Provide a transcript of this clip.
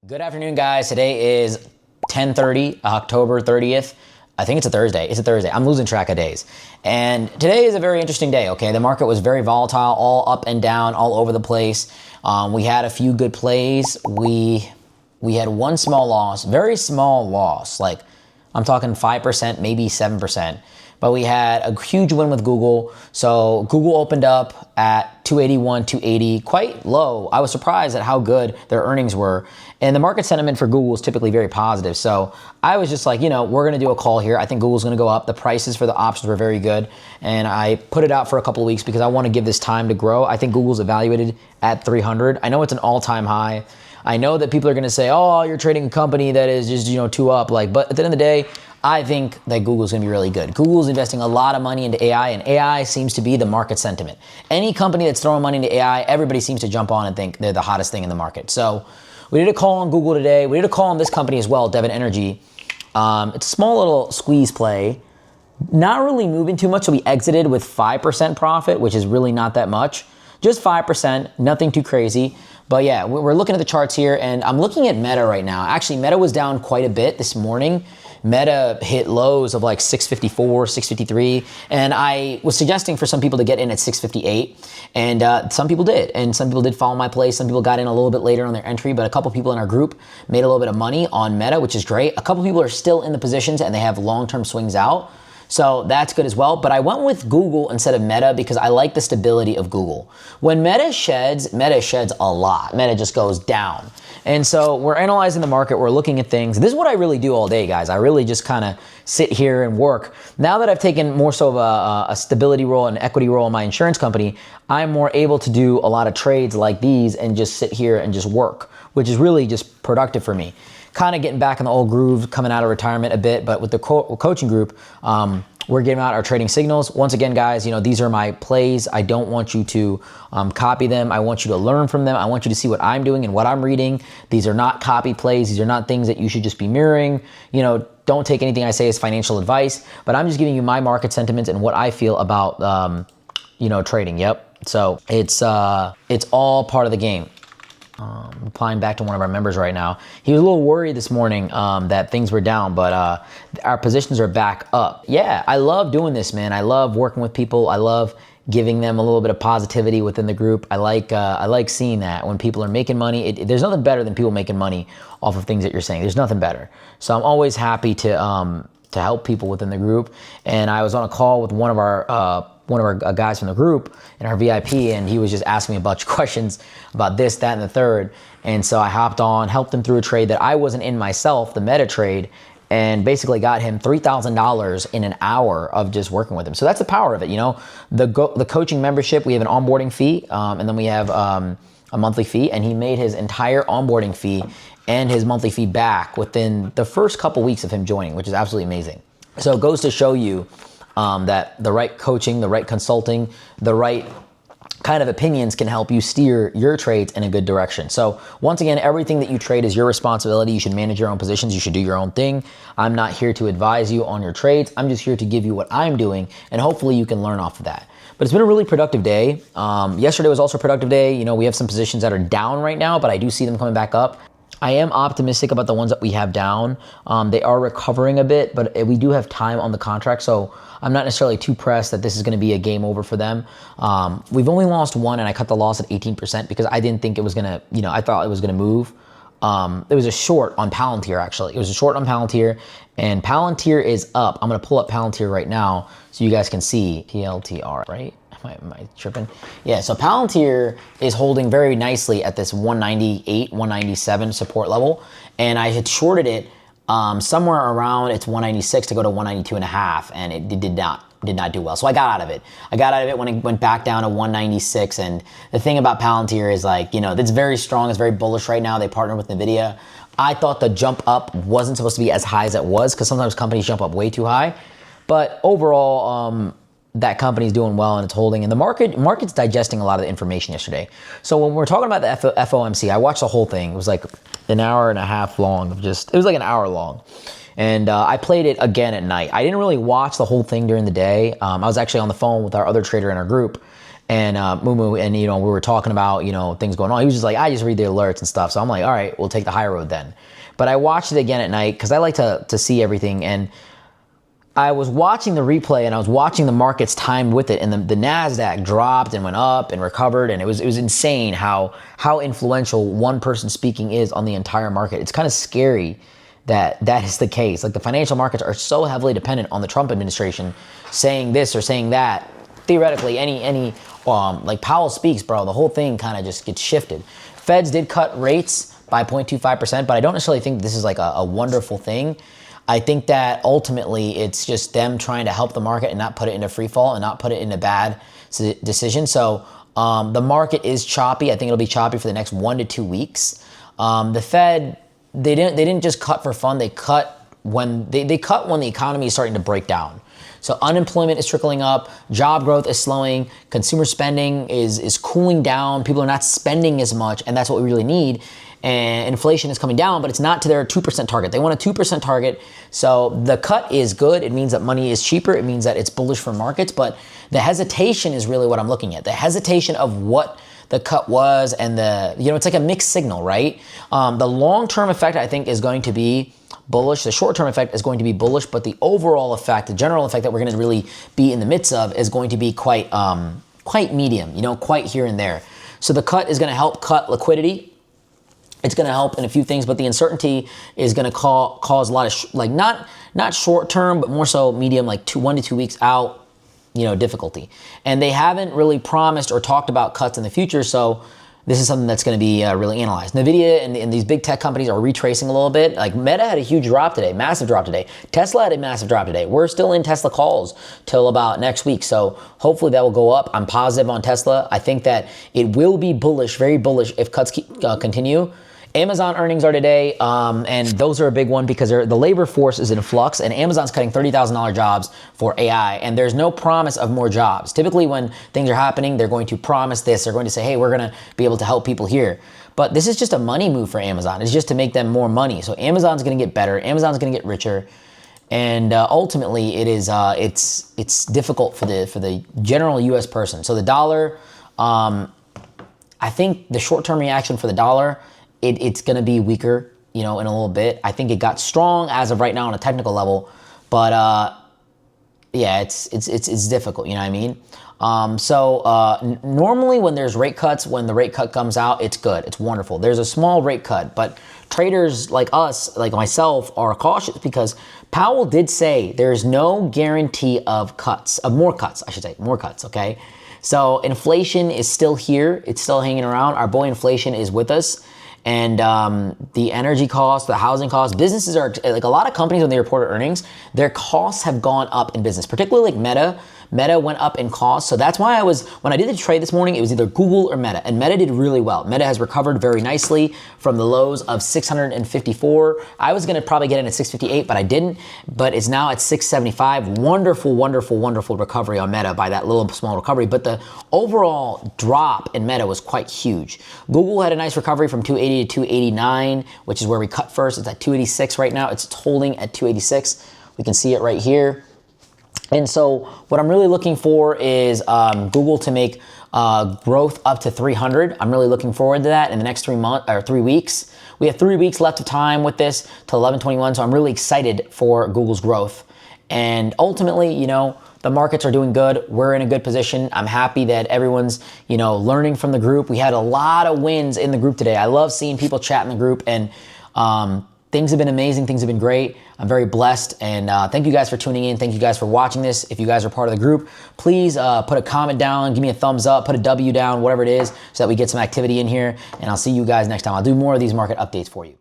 Good afternoon, guys. Today is 10:30, October 30th. I think it's a Thursday. It's a Thursday. I'm losing track of days. And today is a very interesting day, okay? The market was very volatile, all up and down, all over the place. We had a few good plays. We had one small loss, very small loss. Like, I'm talking 5%, maybe 7%. But we had a huge win with Google. So Google opened up at 281, 280, quite low. I was surprised at how good their earnings were. And the market sentiment for Google is typically very positive. So I was just like, we're going to do a call here. I think Google's going to go up. The prices for the options were very good. And I put it out for a couple of weeks because I want to give this time to grow. I think Google's evaluated at 300. I know it's an all-time high. I know that people are going to say, oh, you're trading a company that is just, two up. But at the end of the day, I think that Google's going to be really good. Google's investing a lot of money into AI, and AI seems to be the market sentiment. Any company that's throwing money into AI, everybody seems to jump on and think they're the hottest thing in the market. So we did a call on Google today. We did a call on this company as well, Devon Energy. It's a small little squeeze play. Not really moving too much, so we exited with 5% profit, which is really not that much. Just 5%, nothing too crazy. But yeah, we're looking at the charts here, and I'm looking at Meta right now. Actually, Meta was down quite a bit this morning. Meta hit lows of like 654, 653, and I was suggesting for some people to get in at 658, and some people did, and some people did follow my play. Some people got in a little bit later on their entry, but a couple people in our group made a little bit of money on Meta, which is great. A couple people are still in the positions, and they have long-term swings out. So that's good as well. But I went with Google instead of Meta because I like the stability of Google. When Meta sheds a lot. Meta just goes down. And so we're analyzing the market. We're looking at things. This is what I really do all day, guys. I really just kind of sit here and work. Now that I've taken more so of a stability role and equity role in my insurance company, I'm more able to do a lot of trades like these and just sit here and just work, which is really just productive for me. Kind of getting back in the old groove, coming out of retirement a bit, but with the coaching group, we're giving out our trading signals. Once again, guys, these are my plays. I don't want you to copy them. I want you to learn from them. I want you to see what I'm doing and what I'm reading. These are not copy plays. These are not things that you should just be mirroring. Don't take anything I say as financial advice, but I'm just giving you my market sentiments and what I feel about, trading. Yep. So it's all part of the game. Replying back to one of our members right now. He was a little worried this morning that things were down, but our positions are back up. Yeah, I love doing this, man. I love working with people. I love giving them a little bit of positivity within the group. I like seeing that when people are making money. There's nothing better than people making money off of things that you're saying. There's nothing better. So I'm always happy to help people within the group. And I was on a call with one of our guys from the group in our VIP, and he was just asking me a bunch of questions about this, that, and the third. And so I hopped on, helped him through a trade that I wasn't in myself, the Meta trade, and basically got him $3,000 in an hour of just working with him. So that's the power of it. The coaching membership, we have an onboarding fee, and then we have a monthly fee, and he made his entire onboarding fee and his monthly fee back within the first couple weeks of him joining, which is absolutely amazing. So it goes to show you that the right coaching, the right consulting, the right kind of opinions can help you steer your trades in a good direction. So once again, everything that you trade is your responsibility. You should manage your own positions. You should do your own thing. I'm not here to advise you on your trades. I'm just here to give you what I'm doing, and hopefully you can learn off of that. But it's been a really productive day. Yesterday was also a productive day. We have some positions that are down right now, but I do see them coming back up. I am optimistic about the ones that we have down. They are recovering a bit, but we do have time on the contract, so I'm not necessarily too pressed that this is going to be a game over for them. We've only lost one, and I cut the loss at 18% because I didn't think it was going to, I thought it was going to move. It was a short on Palantir, actually. It was a short on Palantir, and Palantir is up. I'm going to pull up Palantir right now so you guys can see PLTR, right? Am I tripping? Yeah, so Palantir is holding very nicely at this 198, 197 support level, and I had shorted it somewhere around its 196 to go to 192.5, and it did not do well. So I got out of it. I got out of it when it went back down to 196, and the thing about Palantir is it's very strong, it's very bullish right now. They partner with NVIDIA. I thought the jump up wasn't supposed to be as high as it was because sometimes companies jump up way too high, but overall, that company's doing well and it's holding, and the market's digesting a lot of the information yesterday. So when we're talking about the FOMC, I watched the whole thing. It was like an hour and a half long it was like an hour long. And I played it again at night. I didn't really watch the whole thing during the day. I was actually on the phone with our other trader in our group, and Moo, and we were talking about things going on. He was just like, I just read the alerts and stuff. So I'm like, all right, we'll take the high road then. But I watched it again at night because I like to see everything. And I was watching the replay and I was watching the markets timed with it, and the NASDAQ dropped and went up and recovered, and it was insane how influential one person speaking is on the entire market. It's kind of scary that is the case. Like, the financial markets are so heavily dependent on the Trump administration saying this or saying that. Theoretically, any like Powell speaks, bro, the whole thing kind of just gets shifted. Feds did cut rates by 0.25%, but I don't necessarily think this is like a wonderful thing. I think that ultimately it's just them trying to help the market and not put it into free fall and not put it in a bad decision. So the market is choppy. I think it'll be choppy for the next 1 to 2 weeks. The Fed, they didn't just cut for fun. They cut when the economy is starting to break down. So unemployment is trickling up, job growth is slowing, consumer spending is cooling down, people are not spending as much, and that's what we really need. And inflation is coming down, but it's not to their 2% target. They want a 2% target. So the cut is good. It means that money is cheaper. It means that it's bullish for markets. But the hesitation is really what I'm looking at. The hesitation of what the cut was, and it's like a mixed signal, right? The long-term effect, I think, is going to be bullish. The short-term effect is going to be bullish, but the overall effect, the general effect that we're going to really be in the midst of is going to be quite medium, quite here and there. So the cut is going to help cut liquidity. It's going to help in a few things, but the uncertainty is going to cause a lot of not short term, but more so medium, like 1 to 2 weeks out, difficulty. And they haven't really promised or talked about cuts in the future, so this is something that's going to be really analyzed. NVIDIA and these big tech companies are retracing a little bit. Like Meta had a huge drop today, massive drop today. Tesla had a massive drop today. We're still in Tesla calls till about next week. So hopefully that will go up. I'm positive on Tesla. I think that it will be bullish, very bullish, if cuts continue. Amazon earnings are today, and those are a big one because the labor force is in flux, and Amazon's cutting $30,000 jobs for AI, and there's no promise of more jobs. Typically when things are happening, they're going to promise this. They're going to say, hey, we're going to be able to help people here. But this is just a money move for Amazon. It's just to make them more money. So Amazon's going to get better. Amazon's going to get richer. And ultimately, it is it's difficult for the general U.S. person. So the dollar, I think the short-term reaction for the dollar, it's going to be weaker, in a little bit. I think it got strong as of right now on a technical level, but yeah, it's difficult. You know what I mean? Normally when there's rate cuts, when the rate cut comes out, it's good, it's wonderful. There's a small rate cut, but traders like us, like myself, are cautious because Powell did say there's no guarantee of more cuts. Okay. So inflation is still here. It's still hanging around. Our boy inflation is with us. And the energy costs, the housing costs, businesses are, like a lot of companies when they reported earnings, their costs have gone up in business, particularly like Meta. Meta went up in cost. So that's why when I did the trade this morning, it was either Google or Meta. And Meta did really well. Meta has recovered very nicely from the lows of 654. I was going to probably get in at 658, but I didn't. But it's now at 675. Wonderful, wonderful, wonderful recovery on Meta by that little small recovery. But the overall drop in Meta was quite huge. Google had a nice recovery from 280 to 289, which is where we cut first. It's at 286 right now. It's holding at 286. We can see it right here. And so what I'm really looking for is Google to make growth up to 300. I'm really looking forward to that in the next 3 weeks. We have 3 weeks left of time with this to 11/21, so I'm really excited for Google's growth. And ultimately, the markets are doing good. We're in a good position. I'm happy that everyone's, learning from the group. We had a lot of wins in the group today. I love seeing people chat in the group, and things have been amazing. Things have been great. I'm very blessed. And thank you guys for tuning in. Thank you guys for watching this. If you guys are part of the group, please put a comment down, give me a thumbs up, put a W down, whatever it is, so that we get some activity in here. And I'll see you guys next time. I'll do more of these market updates for you.